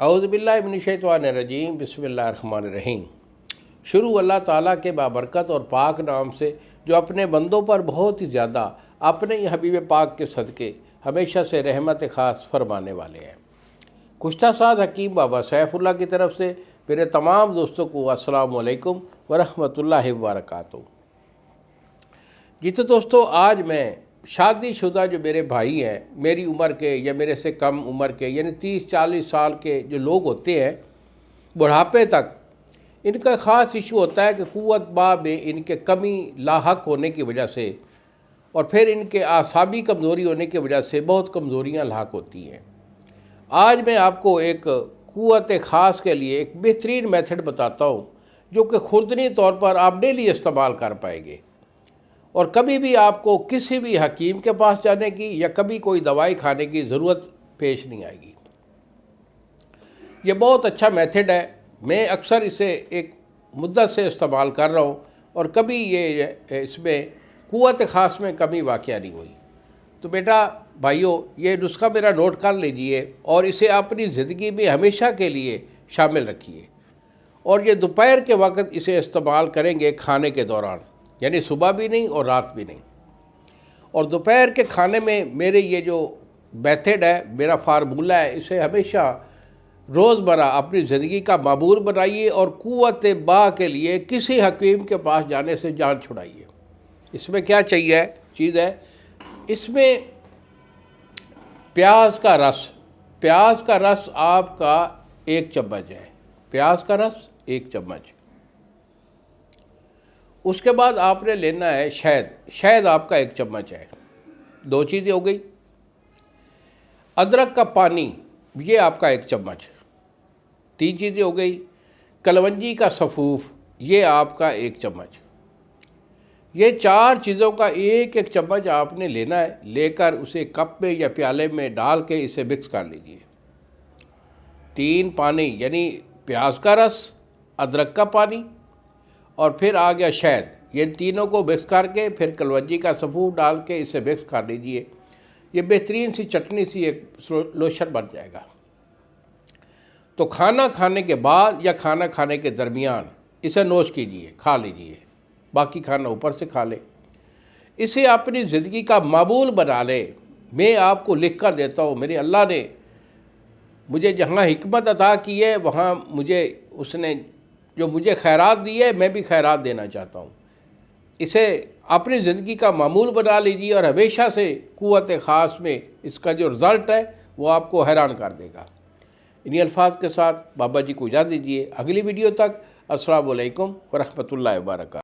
اعوذ باللہ من الشیطان الرجیم، بسم اللہ الرحمن الرحیم۔ شروع اللہ تعالیٰ کے بابرکت اور پاک نام سے جو اپنے بندوں پر بہت ہی زیادہ اپنے ہی حبیب پاک کے صدقے ہمیشہ سے رحمت خاص فرمانے والے ہیں۔ کشتہ ساز حکیم بابا سیف اللہ کی طرف سے میرے تمام دوستوں کو السلام علیکم ورحمۃ اللہ وبرکاتہ۔ جی تو دوستو، آج میں شادی شدہ جو میرے بھائی ہیں، میری عمر کے یا میرے سے کم عمر کے، یعنی 30-40 سال کے جو لوگ ہوتے ہیں بڑھاپے تک، ان کا خاص ایشو ہوتا ہے کہ قوت میں ان کے کمی لاحق ہونے کی وجہ سے اور پھر ان کے اعصابی کمزوری ہونے کی وجہ سے بہت کمزوریاں لاحق ہوتی ہیں۔ آج میں آپ کو ایک قوت خاص کے لیے ایک بہترین میتھڈ بتاتا ہوں جو کہ خوردنی طور پر آپ ڈیلی استعمال کر پائیں گے، اور کبھی بھی آپ کو کسی بھی حکیم کے پاس جانے کی یا کبھی کوئی دوائی کھانے کی ضرورت پیش نہیں آئے گی۔ یہ بہت اچھا میتھڈ ہے، میں اکثر اسے ایک مدت سے استعمال کر رہا ہوں اور کبھی اس میں قوت خاص میں کمی واقع نہیں ہوئی۔ تو بیٹا بھائیو، یہ نسخہ میرا نوٹ کر لیجئے اور اسے اپنی زندگی میں ہمیشہ کے لیے شامل رکھیے، اور یہ دوپہر کے وقت اسے استعمال کریں گے کھانے کے دوران، یعنی صبح بھی نہیں اور رات بھی نہیں۔ اور دوپہر کے کھانے میں میرے یہ جو میتھڈ ہے، میرا فارمولہ ہے، اسے ہمیشہ روزمرہ اپنی زندگی کا معمول بنائیے اور قوت کے لیے کسی حکیم کے پاس جانے سے جان چھڑائیے۔ اس میں کیا چاہیے چیز ہے، اس میں پیاز کا رس آپ کا 1 چمچ ہے، پیاز کا رس 1 چمچ۔ اس کے بعد آپ نے لینا ہے شہد آپ کا 1 چمچ ہے، 2 چیزیں ہو گئی۔ ادرک کا پانی یہ آپ کا 1 چمچ، 3 چیزیں ہو گئی۔ کلونجی کا سفوف یہ آپ کا 1 چمچ۔ یہ 4 چیزوں کا 1 چمچ آپ نے لینا ہے، لے کر اسے کپ میں یا پیالے میں ڈال کے اسے مکس کر لیجئے۔ 3 پانی، یعنی پیاز کا رس، ادرک کا پانی اور پھر آ گیا شہد، یہ تینوں کو مکس کر کے پھر کلونجی کا سفوف ڈال کے اسے مکس کر لیجئے۔ یہ بہترین سی چٹنی سی ایک لوشن بن جائے گا۔ تو کھانا کھانے کے بعد یا کھانا کھانے کے درمیان اسے نوش کیجئے، کھا لیجئے، باقی کھانا اوپر سے کھا لے۔ اسے اپنی زندگی کا معمول بنا لے۔ میں آپ کو لکھ کر دیتا ہوں، میرے اللہ نے مجھے جہاں حکمت عطا کی ہے وہاں اس نے جو مجھے خیرات دی ہے، میں بھی خیرات دینا چاہتا ہوں۔ اسے اپنی زندگی کا معمول بنا لیجیے اور ہمیشہ سے قوت خاص میں اس کا جو رزلٹ ہے وہ آپ کو حیران کر دے گا۔ انہی الفاظ کے ساتھ بابا جی کو اجازت دیجیے، اگلی ویڈیو تک السلام علیکم ورحمۃ اللہ وبرکاتہ۔